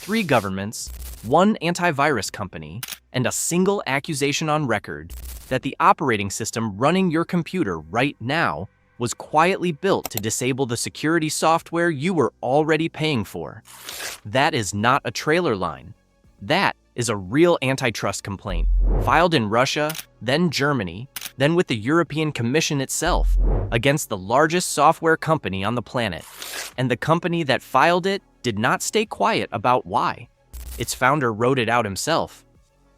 3 governments, 1 antivirus company, and a single accusation on record that the operating system running your computer right now was quietly built to disable the security software you were already paying for. That is not a trailer line. That is a real antitrust complaint, filed in Russia, then Germany, then with the European Commission itself, against the largest software company on the planet. And the company that filed it did not stay quiet about why. Its founder wrote it out himself.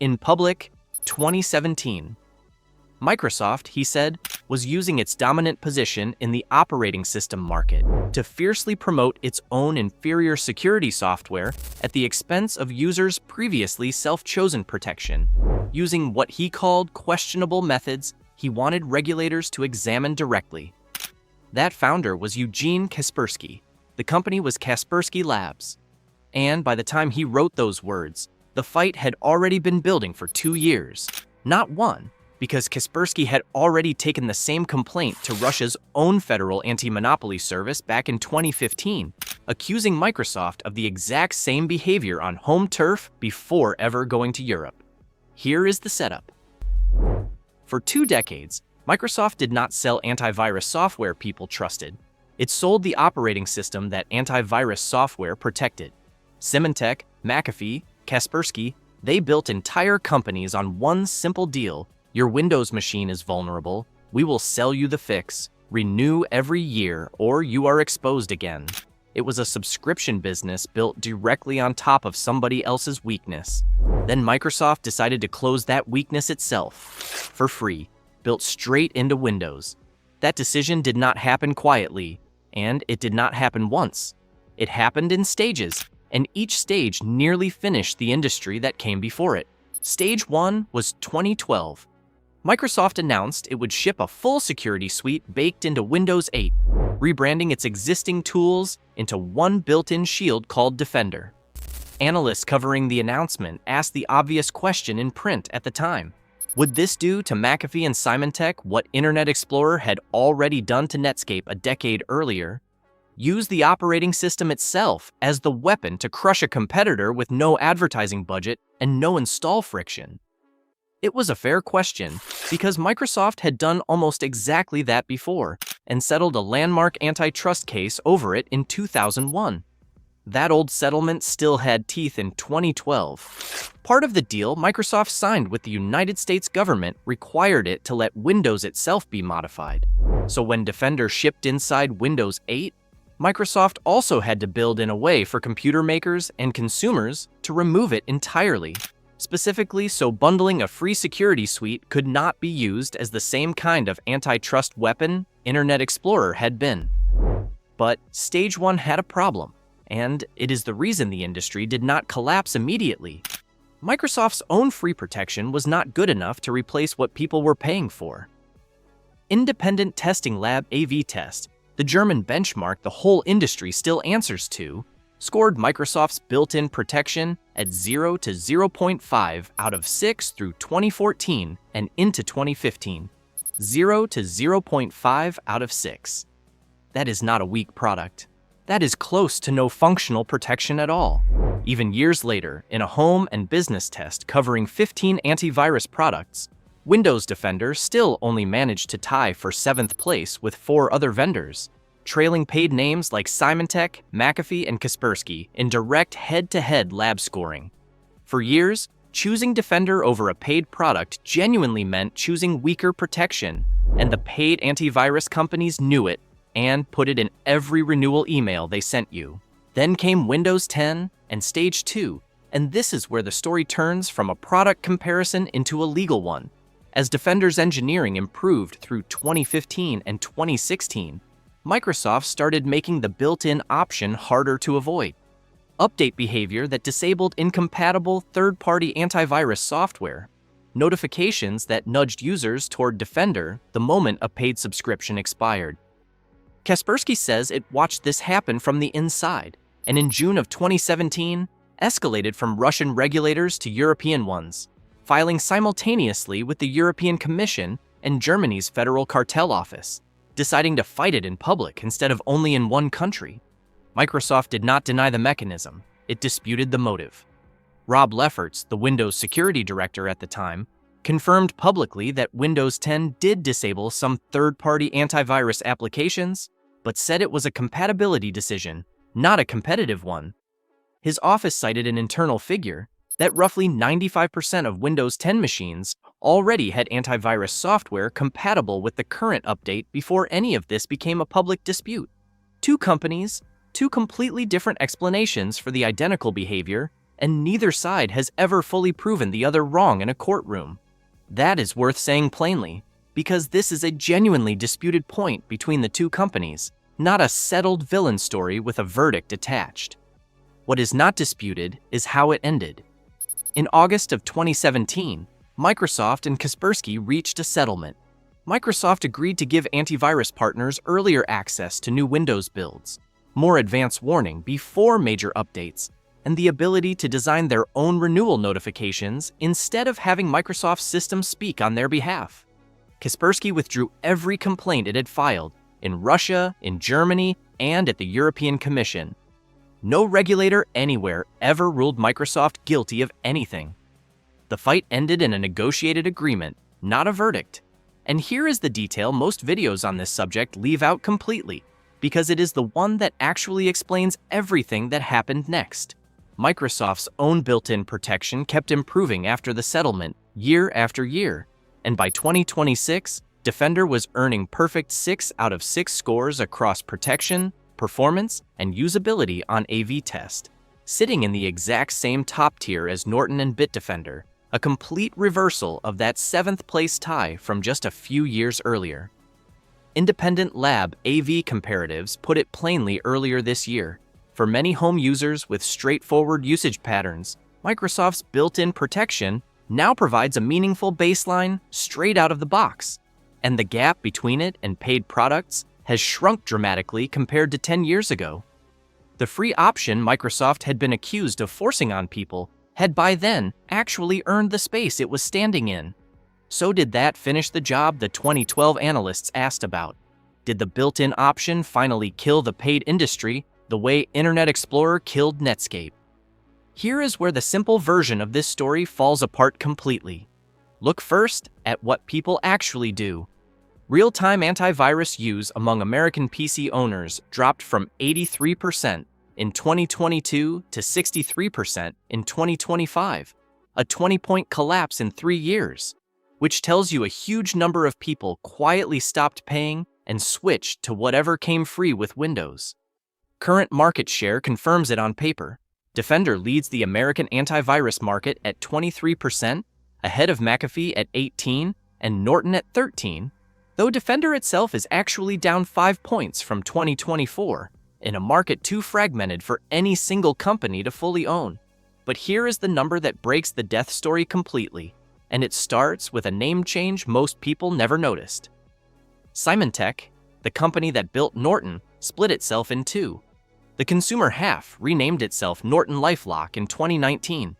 In public, 2017. Microsoft, he said, was using its dominant position in the operating system market to fiercely promote its own inferior security software at the expense of users' previously self-chosen protection. Using what he called questionable methods, he wanted regulators to examine directly. That founder was Eugene Kaspersky. The company was Kaspersky Labs. And by the time he wrote those words, the fight had already been building for 2 years. Not one, because Kaspersky had already taken the same complaint to Russia's own Federal Anti-Monopoly Service back in 2015, accusing Microsoft of the exact same behavior on home turf before ever going to Europe. Here is the setup. For 2 decades, Microsoft did not sell antivirus software people trusted. It sold the operating system that antivirus software protected. Symantec, McAfee, Kaspersky, they built entire companies on one simple deal. Your Windows machine is vulnerable. We will sell you the fix. Renew every year, or you are exposed again. It was a subscription business built directly on top of somebody else's weakness. Then Microsoft decided to close that weakness itself, for free, built straight into Windows. That decision did not happen quietly, and it did not happen once. It happened in stages, and each stage nearly finished the industry that came before it. Stage 1 was 2012. Microsoft announced it would ship a full security suite baked into Windows 8, rebranding its existing tools into one built-in shield called Defender. Analysts covering the announcement asked the obvious question in print at the time. Would this do to McAfee and Symantec what Internet Explorer had already done to Netscape a decade earlier? Use the operating system itself as the weapon to crush a competitor with no advertising budget and no install friction? It was a fair question, because Microsoft had done almost exactly that before and settled a landmark antitrust case over it in 2001. That old settlement still had teeth in 2012. Part of the deal Microsoft signed with the United States government required it to let Windows itself be modified. So when Defender shipped inside Windows 8, Microsoft also had to build in a way for computer makers and consumers to remove it entirely. Specifically so bundling a free security suite could not be used as the same kind of antitrust weapon Internet Explorer had been. But Stage 1 had a problem, and it is the reason the industry did not collapse immediately. Microsoft's own free protection was not good enough to replace what people were paying for. Independent testing lab AV-Test, the German benchmark the whole industry still answers to, scored Microsoft's built-in protection at 0 to 0.5 out of 6 through 2014 and into 2015. 0 to 0.5 out of 6. That is not a weak product. That is close to no functional protection at all. Even years later, in a home and business test covering 15 antivirus products, Windows Defender still only managed to tie for 7th place with 4 other vendors, trailing paid names like Symantec, McAfee, and Kaspersky in direct head-to-head lab scoring. For years, choosing Defender over a paid product genuinely meant choosing weaker protection, and the paid antivirus companies knew it and put it in every renewal email they sent you. Then came Windows 10 and Stage 2, and this is where the story turns from a product comparison into a legal one. As Defender's engineering improved through 2015 and 2016, Microsoft started making the built-in option harder to avoid. Update behavior that disabled incompatible third-party antivirus software. Notifications that nudged users toward Defender the moment a paid subscription expired. Kaspersky says it watched this happen from the inside, and in June of 2017, escalated from Russian regulators to European ones, filing simultaneously with the European Commission and Germany's Federal Cartel Office, deciding to fight it in public instead of only in one country. Microsoft did not deny the mechanism. it disputed the motive. Rob Lefferts, the Windows security director at the time, confirmed publicly that Windows 10 did disable some third-party antivirus applications, but said it was a compatibility decision, not a competitive one. His office cited an internal figure that roughly 95% of Windows 10 machines already had antivirus software compatible with the current update before any of this became a public dispute. Two companies, two completely different explanations for the identical behavior, and neither side has ever fully proven the other wrong in a courtroom. That is worth saying plainly, because this is a genuinely disputed point between the two companies, not a settled villain story with a verdict attached. What is not disputed is how it ended. In August of 2017, Microsoft and Kaspersky reached a settlement. Microsoft agreed to give antivirus partners earlier access to new Windows builds, more advanced warning before major updates, and the ability to design their own renewal notifications instead of having Microsoft's system speak on their behalf. Kaspersky withdrew every complaint it had filed in Russia, in Germany, and at the European Commission. No regulator anywhere ever ruled Microsoft guilty of anything. The fight ended in a negotiated agreement, not a verdict. And here is the detail most videos on this subject leave out completely, because it is the one that actually explains everything that happened next. Microsoft's own built-in protection kept improving after the settlement, year after year, and by 2026, Defender was earning perfect 6 out of 6 scores across protection, performance, and usability on AV test, sitting in the exact same top tier as Norton and Bitdefender, a complete reversal of that 7th place tie from just a few years earlier. Independent lab AV comparatives put it plainly earlier this year. For many home users with straightforward usage patterns, Microsoft's built-in protection now provides a meaningful baseline straight out of the box, and the gap between it and paid products has shrunk dramatically compared to 10 years ago. The free option Microsoft had been accused of forcing on people had by then actually earned the space it was standing in. So did that finish the job the 2012 analysts asked about? Did the built-in option finally kill the paid industry the way Internet Explorer killed Netscape? Here is where the simple version of this story falls apart completely. Look first at what people actually do. Real-time antivirus use among American PC owners dropped from 83% in 2022 to 63% in 2025, a 20-point collapse in 3 years, which tells you a huge number of people quietly stopped paying and switched to whatever came free with Windows. Current market share confirms it on paper. Defender leads the American antivirus market at 23%, ahead of McAfee at 18% and Norton at 13%, though Defender itself is actually down 5 points from 2024, in a market too fragmented for any single company to fully own. But here is the number that breaks the death story completely, and it starts with a name change most people never noticed. Symantec, the company that built Norton, split itself in two. The consumer half renamed itself Norton LifeLock in 2019.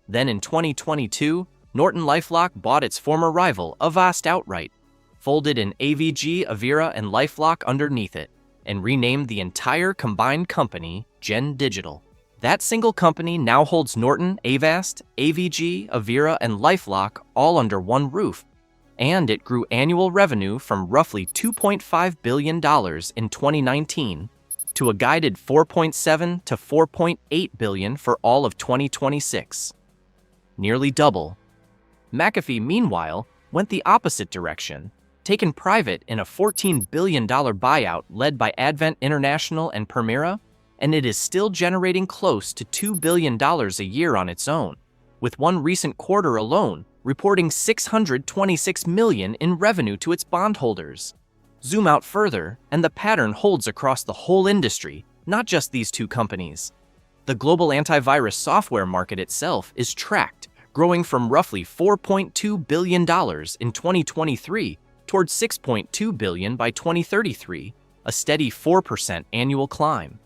Then in 2022, Norton LifeLock bought its former rival Avast outright, folded in AVG, Avira, and LifeLock underneath it, and renamed the entire combined company Gen Digital. That single company now holds Norton, Avast, AVG, Avira, and LifeLock all under one roof, and it grew annual revenue from roughly $2.5 billion in 2019 to a guided $4.7 to $4.8 billion for all of 2026. Nearly double. McAfee, meanwhile, went the opposite direction, taken private in a $14 billion buyout led by Advent International and Permira, and it is still generating close to $2 billion a year on its own, with one recent quarter alone reporting $626 million in revenue to its bondholders. Zoom out further, and the pattern holds across the whole industry, not just these two companies. The global antivirus software market itself is tracked, growing from roughly $4.2 billion in 2023 towards $6.2 billion by 2033, a steady 4% annual climb.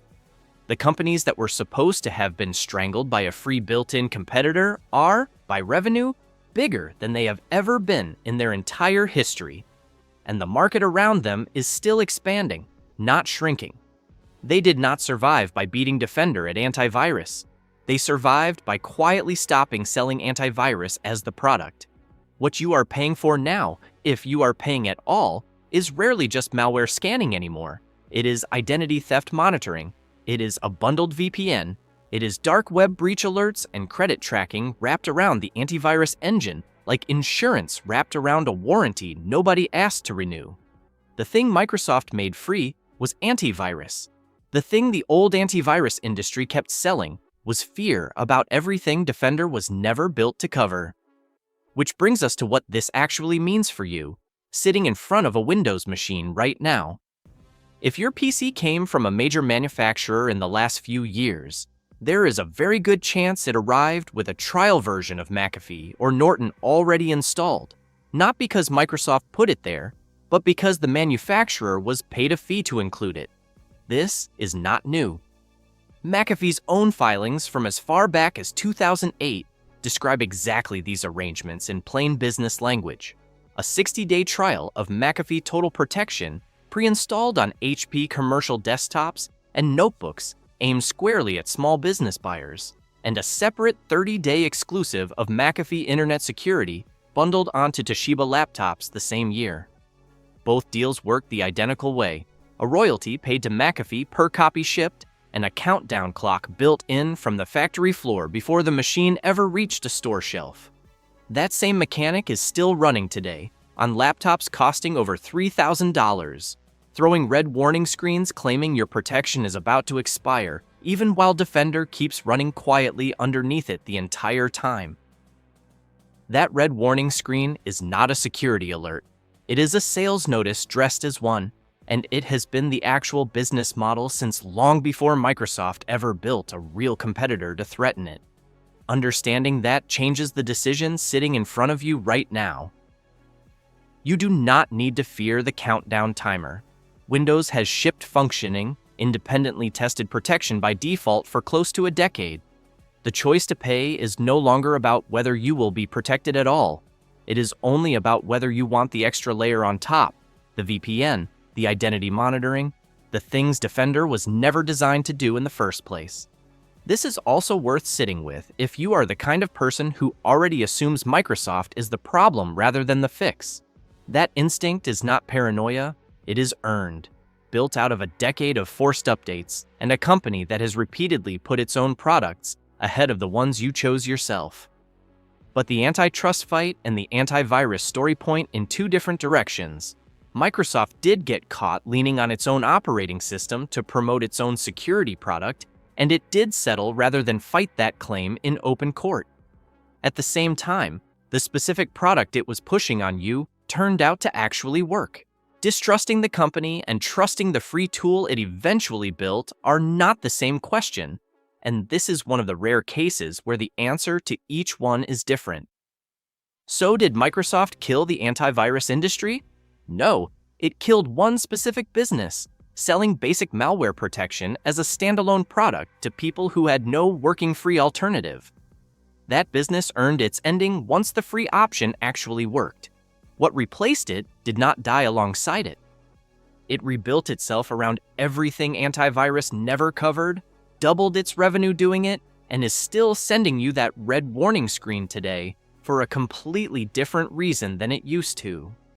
The companies that were supposed to have been strangled by a free built-in competitor are, by revenue, bigger than they have ever been in their entire history. And the market around them is still expanding, not shrinking. They did not survive by beating Defender at antivirus. They survived by quietly stopping selling antivirus as the product. What you are paying for now, if you are paying at all, is rarely just malware scanning anymore. It is identity theft monitoring. It is a bundled VPN. It is dark web breach alerts and credit tracking wrapped around the antivirus engine, like insurance wrapped around a warranty nobody asked to renew. The thing Microsoft made free was antivirus. The thing the old antivirus industry kept selling was fear about everything Defender was never built to cover. Which brings us to what this actually means for you, sitting in front of a Windows machine right now. If your PC came from a major manufacturer in the last few years, there is a very good chance it arrived with a trial version of McAfee or Norton already installed, not because Microsoft put it there, but because the manufacturer was paid a fee to include it. This is not new. McAfee's own filings from as far back as 2008 describe exactly these arrangements in plain business language. A 60-day trial of McAfee Total Protection pre-installed on HP commercial desktops and notebooks aimed squarely at small business buyers, and a separate 30-day exclusive of McAfee Internet Security bundled onto Toshiba laptops the same year. Both deals worked the identical way, a royalty paid to McAfee per copy shipped, and a countdown clock built in from the factory floor before the machine ever reached a store shelf. That same mechanic is still running today, on laptops costing over $3,000, throwing red warning screens claiming your protection is about to expire, even while Defender keeps running quietly underneath it the entire time. That red warning screen is not a security alert. It is a sales notice dressed as one, and it has been the actual business model since long before Microsoft ever built a real competitor to threaten it. Understanding that changes the decision sitting in front of you right now. You do not need to fear the countdown timer. Windows has shipped functioning, independently tested protection by default for close to a decade. The choice to pay is no longer about whether you will be protected at all. It is only about whether you want the extra layer on top, the VPN, the identity monitoring, the things Defender was never designed to do in the first place. This is also worth sitting with if you are the kind of person who already assumes Microsoft is the problem rather than the fix. That instinct is not paranoia, it is earned, built out of a decade of forced updates and a company that has repeatedly put its own products ahead of the ones you chose yourself. But the antitrust fight and the antivirus story point in two different directions. Microsoft did get caught leaning on its own operating system to promote its own security product, and it did settle rather than fight that claim in open court. At the same time, the specific product it was pushing on you turned out to actually work. Distrusting the company and trusting the free tool it eventually built are not the same question, and this is one of the rare cases where the answer to each one is different. So did Microsoft kill the antivirus industry? No, it killed one specific business, selling basic malware protection as a standalone product to people who had no working free alternative. That business earned its ending once the free option actually worked. What replaced it did not die alongside it. It rebuilt itself around everything antivirus never covered, doubled its revenue doing it, and is still sending you that red warning screen today for a completely different reason than it used to.